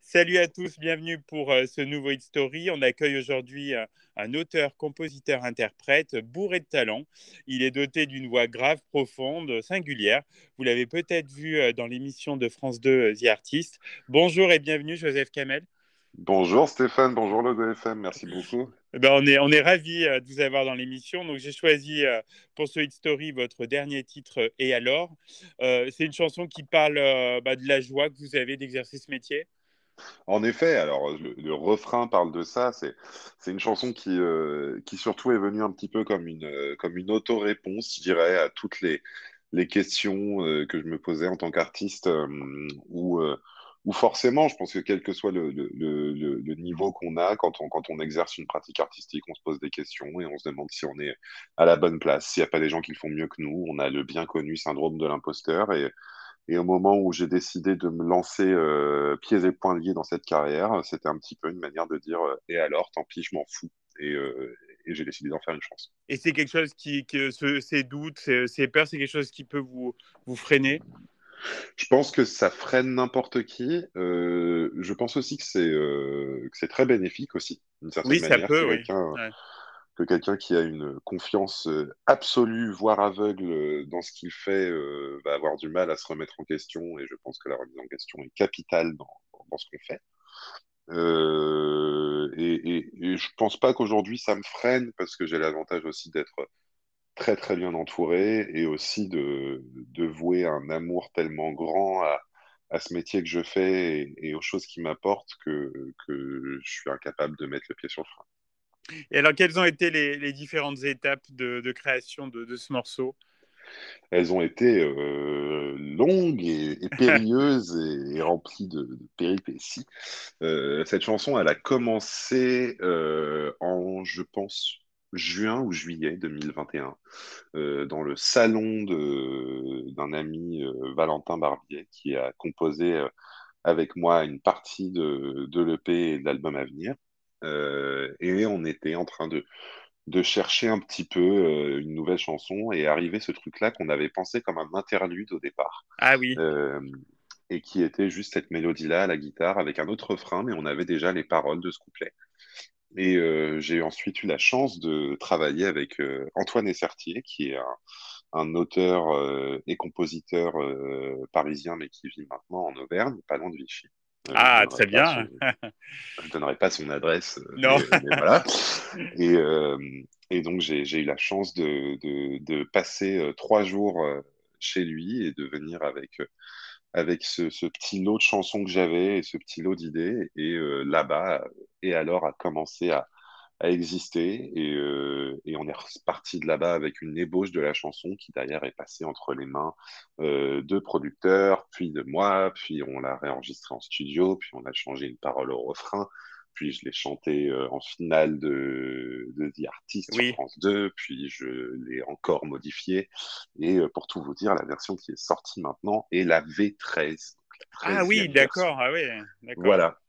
Salut à tous, bienvenue pour ce nouveau Hit Story. On accueille aujourd'hui un auteur, compositeur, interprète bourré de talent. Il est doté d'une voix grave, profonde, singulière. Vous l'avez peut-être vu dans l'émission de France 2 The Artist. Bonjour et bienvenue Joseph Kamel. Bonjour Stéphane, bonjour le GFM, merci beaucoup. On est ravis de vous avoir dans l'émission. Donc, j'ai choisi pour ce Hit Story votre dernier titre, Et alors. C'est une chanson qui parle de la joie que vous avez d'exercer ce métier. En effet, alors le refrain parle de ça, c'est une chanson qui surtout est venue un petit peu comme une auto-réponse, je dirais, à toutes les questions que je me posais en tant qu'artiste, où forcément, je pense que quel que soit le niveau qu'on a, quand on exerce une pratique artistique, on se pose des questions et on se demande si on est à la bonne place, s'il n'y a pas des gens qui le font mieux que nous. On a le bien connu syndrome de l'imposteur et au moment où j'ai décidé de me lancer pieds et poings liés dans cette carrière, c'était un petit peu une manière de dire et alors, tant pis, je m'en fous. Et j'ai décidé d'en faire une chance. Et c'est quelque chose ces doutes, ces peurs, c'est quelque chose qui peut vous freiner. Je pense que ça freine n'importe qui. Je pense aussi que c'est très bénéfique aussi, d'une certaine Oui, ça manière, peut, oui. Ouais. que quelqu'un qui a une confiance absolue, voire aveugle dans ce qu'il fait, va avoir du mal à se remettre en question. Et je pense que la remise en question est capitale dans ce qu'on fait. Et je pense pas qu'aujourd'hui ça me freine parce que j'ai l'avantage aussi d'être très très bien entouré et aussi de vouer un amour tellement grand à ce métier que je fais et aux choses qui m'apportent que je suis incapable de mettre le pied sur le frein. Et alors, quelles ont été les différentes étapes de création de ce morceau? Elles ont été longues et périlleuses et remplies de péripéties. Cette chanson, elle a commencé je pense, juin ou juillet 2021, dans le salon d'un ami, Valentin Barbier, qui a composé avec moi une partie de l'EP et de l'album à venir. Et on était en train de chercher un petit peu une nouvelle chanson et arriver ce truc-là qu'on avait pensé comme un interlude au départ. Ah oui. Euh, et qui était juste cette mélodie-là à la guitare avec un autre refrain, mais on avait déjà les paroles de ce couplet. Et j'ai ensuite eu la chance de travailler avec Antoine Essertier, qui est un auteur et compositeur parisien, mais qui vit maintenant en Auvergne, pas loin de Vichy. Ah, très bien. Je donnerai pas son adresse, Non. mais voilà. Et, euh, et donc j'ai eu la chance de passer 3 jours chez lui et de venir avec ce petit lot de chansons que j'avais et ce petit lot d'idées. Et là-bas, et alors a commencé à exister. Et on est reparti de là-bas avec une ébauche de la chanson qui derrière est passée entre les mains de producteurs, puis de moi, puis on l'a réenregistré en studio, puis on a changé une parole au refrain. Puis je l'ai chanté en finale de The Artist sur Oui. France 2, puis je l'ai encore modifié. Et pour tout vous dire, la version qui est sortie maintenant est la V13, donc la Ah oui, 13e version. d'accord. Ah oui, d'accord. Voilà,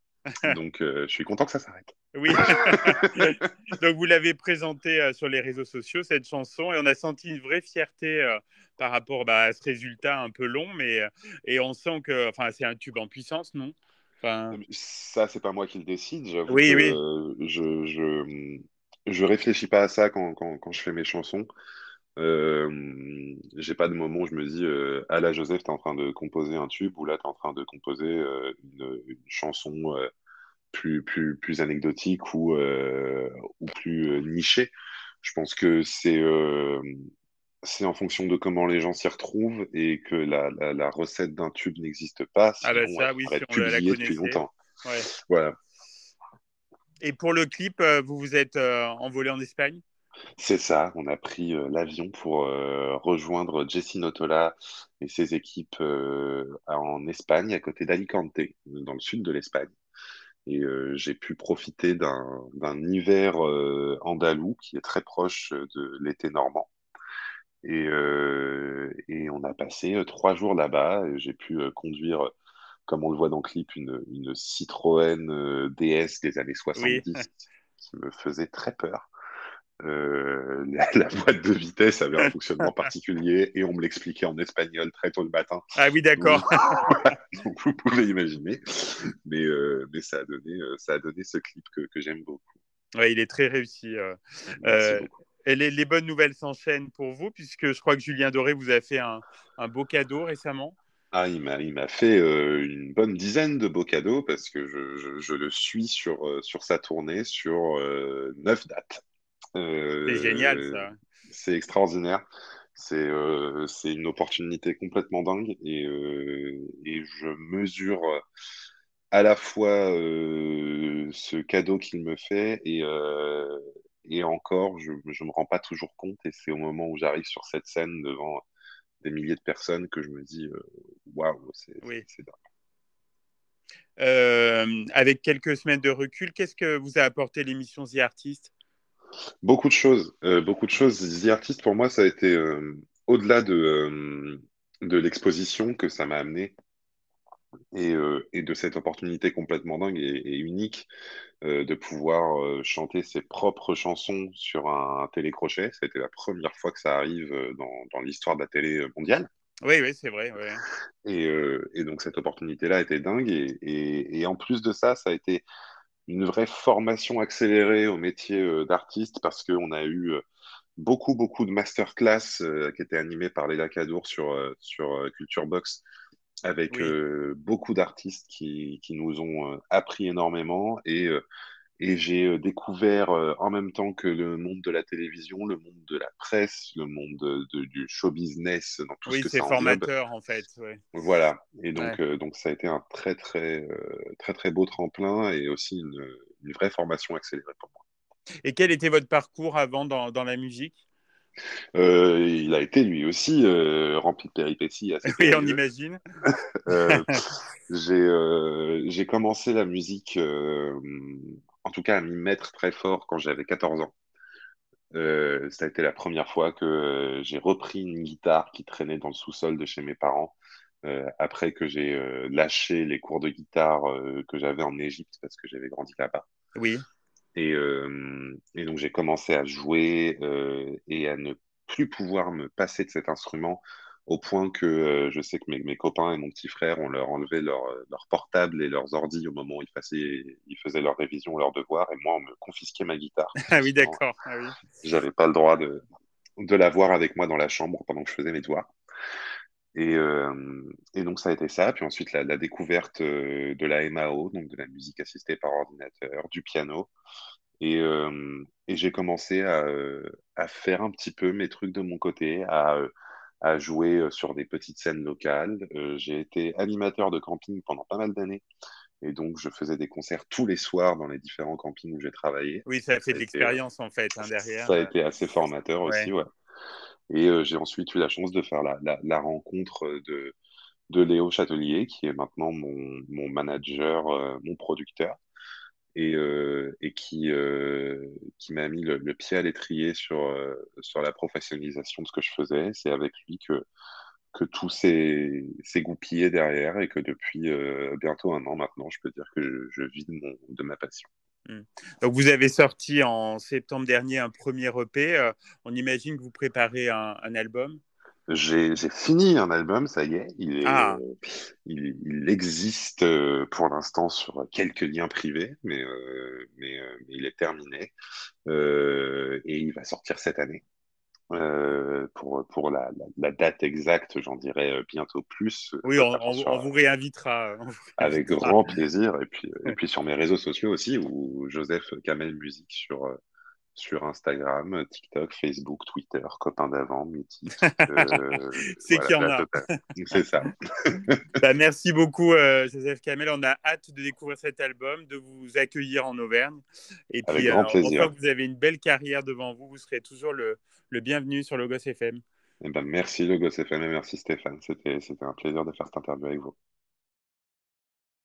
donc je suis content que ça s'arrête. Oui. Donc, vous l'avez présentée sur les réseaux sociaux, cette chanson, et on a senti une vraie fierté par rapport à ce résultat un peu long, mais et on sent que, enfin, c'est un tube en puissance, non? Enfin, Ça, c'est pas moi qui le décide. J'avoue que oui, oui, je réfléchis pas à ça quand je fais mes chansons. J'ai pas de moment où je me dis ah là Joseph, t'es en train de composer un tube ou là t'es en train de composer une chanson plus anecdotique ou plus nichée. Je pense que c'est en fonction de comment les gens s'y retrouvent et que la recette d'un tube n'existe pas, ah bah sinon ça, on oui, si aurait on la publié depuis connaissait. longtemps. Ouais. Voilà, Et pour le clip, vous vous êtes envolé en Espagne? c'est ça. On a pris l'avion pour rejoindre Jesse Notola et ses équipes en Espagne, à côté d'Alicante, dans le sud de l'Espagne. Et j'ai pu profiter d'un hiver andalou qui est très proche de l'été normand. Et on a passé 3 jours là-bas. Et j'ai pu conduire, comme on le voit dans le clip, une Citroën DS des années Oui. 70 qui me faisait très peur. La boîte de vitesse avait un fonctionnement particulier et on me l'expliquait en espagnol très tôt le matin. Ah oui, Donc, d'accord. donc vous pouvez imaginer. Mais ça a donné ce clip que j'aime beaucoup. Ouais, il est très réussi. Merci Euh, beaucoup. et les bonnes nouvelles s'enchaînent pour vous, puisque je crois que Julien Doré vous a fait un beau cadeau récemment. Ah, il m'a fait une bonne dizaine de beaux cadeaux parce que je le suis sur sa tournée sur 9 dates. C'est génial, Euh, ça. c'est extraordinaire. C'est une opportunité complètement dingue et je mesure à la fois ce cadeau qu'il me fait et encore, je ne me rends pas toujours compte et c'est au moment où j'arrive sur cette scène devant des milliers de personnes que je me dis waouh, Oui. c'est dingue. Avec quelques semaines de recul, qu'est-ce que vous a apporté l'émission The Artist? Beaucoup de choses, beaucoup de choses. The Artist, pour moi, ça a été au-delà de l'exposition que ça m'a amené et de cette opportunité complètement dingue et unique de pouvoir chanter ses propres chansons sur un télécrochet. Ça a été la première fois que ça arrive dans l'histoire de la télé mondiale. Oui, oui, c'est vrai. Ouais. Et donc cette opportunité-là était dingue. Et en plus de ça, ça a été une vraie formation accélérée au métier d'artiste parce qu'on a eu beaucoup de masterclass qui étaient animés par Léla Cadour sur Culture Box avec Oui, beaucoup d'artistes qui nous ont appris énormément et j'ai découvert en même temps que le monde de la télévision, le monde de la presse, le monde du show business dans tout ce oui, que c'est ça englobe. formateur en fait. Ouais. Voilà. Et Ouais. donc ça a été un très beau tremplin et aussi une vraie formation accélérée pour moi. Et quel était votre parcours avant dans la musique? Il a été lui aussi rempli de péripéties assez Oui, on périlleuses. imagine. Euh, j'ai commencé la musique, en tout cas à m'y mettre très fort quand j'avais 14 ans. Ça a été la première fois que j'ai repris une guitare qui traînait dans le sous-sol de chez mes parents, après que j'ai lâché les cours de guitare que j'avais en Égypte parce que j'avais grandi là-bas. Oui. Et donc j'ai commencé à jouer et à ne plus pouvoir me passer de cet instrument au point que je sais que mes copains et mon petit frère, on leur enlevait leur portable et leurs ordis au moment où ils faisaient leurs révisions, leurs devoirs, et moi on me confisquait ma guitare parce Ah que oui, sinon d'accord. Ah oui. j'avais pas le droit de l'avoir avec moi dans la chambre pendant que je faisais mes devoirs. Et donc ça a été ça. Puis ensuite la découverte de la MAO, donc de la musique assistée par ordinateur, du piano. Et j'ai commencé à faire un petit peu mes trucs de mon côté, à jouer sur des petites scènes locales. J'ai été animateur de camping pendant pas mal d'années. Et donc, je faisais des concerts tous les soirs dans les différents campings où j'ai travaillé. Oui, ça Donc, fait de l'expérience en fait derrière. ça a été assez formateur aussi, Ouais. ouais. Et j'ai ensuite eu la chance de faire la rencontre de Léo Châtelier, qui est maintenant mon manager, mon producteur et qui m'a mis le pied à l'étrier sur la professionnalisation de ce que je faisais. C'est avec lui que tout s'est goupillé derrière et que depuis bientôt un an maintenant, je peux dire que je vis de ma passion. Mm. Donc vous avez sorti en septembre dernier un premier EP. On imagine que vous préparez un album. J'ai fini un album, ça y est, Ah, il existe pour l'instant sur quelques liens privés, mais il est terminé et il va sortir cette année. Pour la date exacte, j'en dirai bientôt plus, oui, notamment on vous réinvitera. On vous avec réinvitera. grand plaisir. Et puis sur mes réseaux sociaux aussi, où Joseph Kamel Musique sur Instagram, TikTok, Facebook, Twitter, copain d'avant, mythique. C'est Voilà, qu'il y en la a. totale. C'est ça. Bah, merci beaucoup, Joseph Kamel. On a hâte de découvrir cet album, de vous accueillir en Auvergne. Et Avec puis, grand enfin, plaisir. vous avez une belle carrière devant vous. Vous serez toujours le bienvenu sur Logos FM. Eh ben, merci Logos FM et merci Stéphane. C'était un plaisir de faire cette interview avec vous.